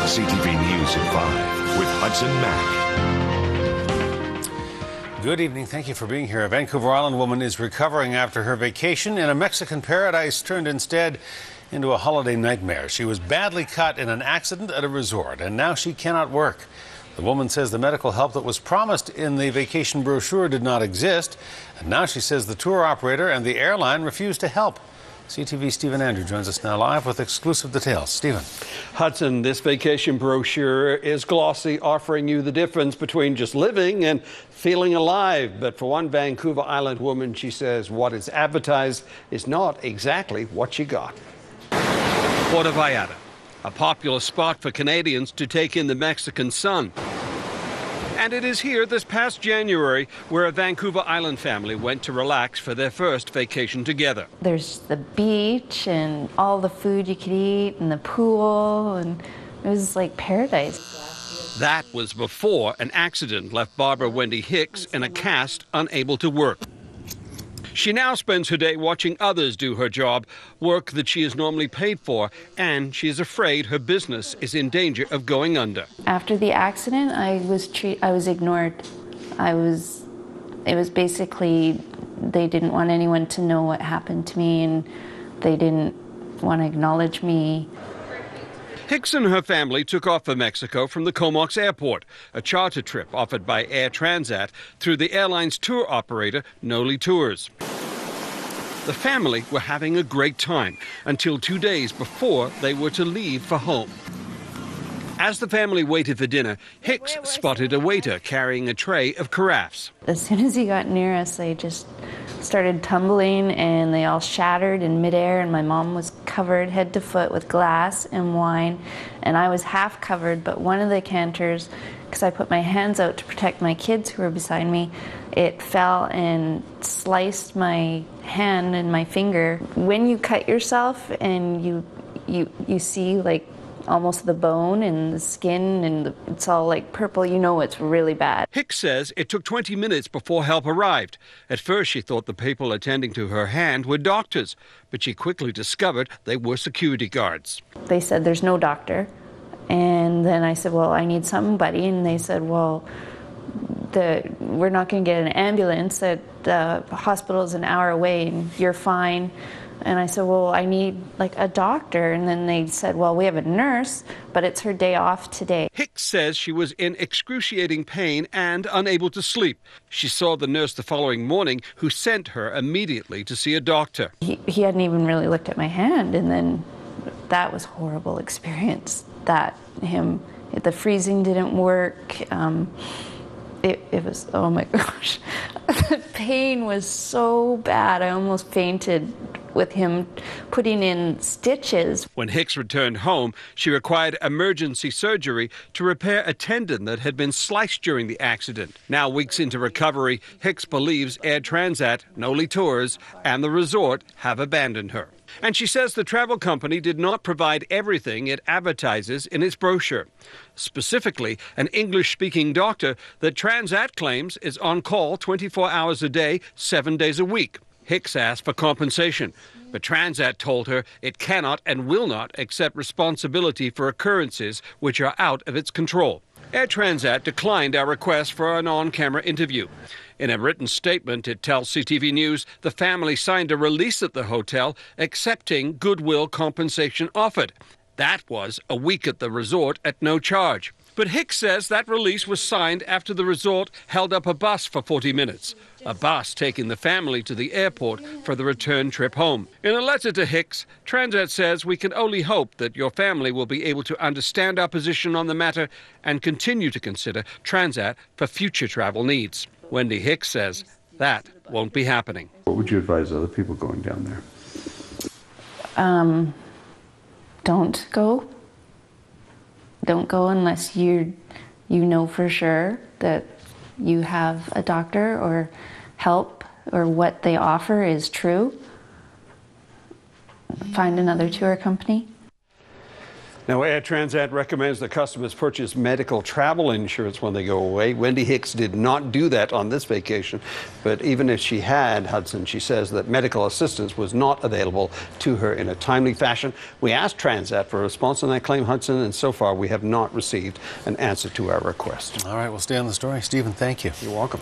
CTV News at 5 with Hudson Mack. Good evening. Thank you for being here. A Vancouver Island woman is recovering after her vacation in a Mexican paradise turned instead into a holiday nightmare. She was badly cut in an accident at a resort, and now she cannot work. The woman says the medical help that was promised in the vacation brochure did not exist, and now she says the tour operator and the airline refused to help. CTV's Stephen Andrew joins us now live with exclusive details. Stephen. Hudson, this vacation brochure is glossy, offering you the difference between just living and feeling alive. But for one Vancouver Island woman, she says what is advertised is not exactly what she got. Puerto Vallarta, a popular spot for Canadians to take in the Mexican sun. And it is here this past January where a Vancouver Island family went to relax for their first vacation together. There's the beach and all the food you could eat and the pool, and it was like paradise. That was before an accident left barber Wendy Hicks in a cast, unable to work. She now spends her day watching others do her job, work that she is normally paid for, and she is afraid her business is in danger of going under. After the accident, I was ignored. It was basically they didn't want anyone to know what happened to me, and they didn't want to acknowledge me. Hicks and her family took off for Mexico from the Comox airport, a charter trip offered by Air Transat through the airline's tour operator, Noli Tours. The family were having a great time until 2 days before they were to leave for home. As the family waited for dinner, Hicks spotted a waiter carrying a tray of carafes. As soon as he got near us, they just started tumbling and they all shattered in midair, and my mom was covered head to foot with glass and wine, and I was half covered, but one of the canters, because I put my hands out to protect my kids who were beside me, it fell and sliced my hand and my finger. When you cut yourself and you see like almost the bone and the skin and it's all like purple, you know it's really bad. Hicks says it took 20 minutes before help arrived. At first she thought the people attending to her hand were doctors, but she quickly discovered they were security guards. They said there's no doctor, and then I said, well, I need somebody, and they said, well, we're not going to get an ambulance, that the hospital is an hour away and you're fine. And I said, well, I need like a doctor. And then they said, well, we have a nurse, but it's her day off today. Hicks says she was in excruciating pain and unable to sleep. She saw the nurse the following morning, who sent her immediately to see a doctor. He hadn't even really looked at my hand. And then that was a horrible experience. The freezing didn't work. It was, oh my gosh, the pain was so bad. I almost fainted with him putting in stitches. When Hicks returned home, she required emergency surgery to repair a tendon that had been sliced during the accident. Now, weeks into recovery, Hicks believes Air Transat, Noli Tours, and the resort have abandoned her. And she says the travel company did not provide everything it advertises in its brochure. Specifically, an English-speaking doctor that Transat claims is on call 24 hours a day, 7 days a week. Hicks asked for compensation, but Transat told her it cannot and will not accept responsibility for occurrences which are out of its control. Air Transat declined our request for an on-camera interview. In a written statement, it tells CTV News the family signed a release at the hotel accepting goodwill compensation offered. That was a week at the resort at no charge. But Hicks says that release was signed after the resort held up a bus for 40 minutes, a bus taking the family to the airport for the return trip home. In a letter to Hicks, Transat says, we can only hope that your family will be able to understand our position on the matter and continue to consider Transat for future travel needs. Wendy Hicks says that won't be happening. What would you advise other people going down there? Don't go. Don't go unless you know for sure that you have a doctor or help or what they offer is true. Find another tour company. Now, Air Transat recommends that customers purchase medical travel insurance when they go away. Wendy Hicks did not do that on this vacation, but even if she had, Hudson, she says that medical assistance was not available to her in a timely fashion. We asked Transat for a response on that claim, Hudson, and so far we have not received an answer to our request. All right, we'll stay on the story. Stephen, thank you. You're welcome.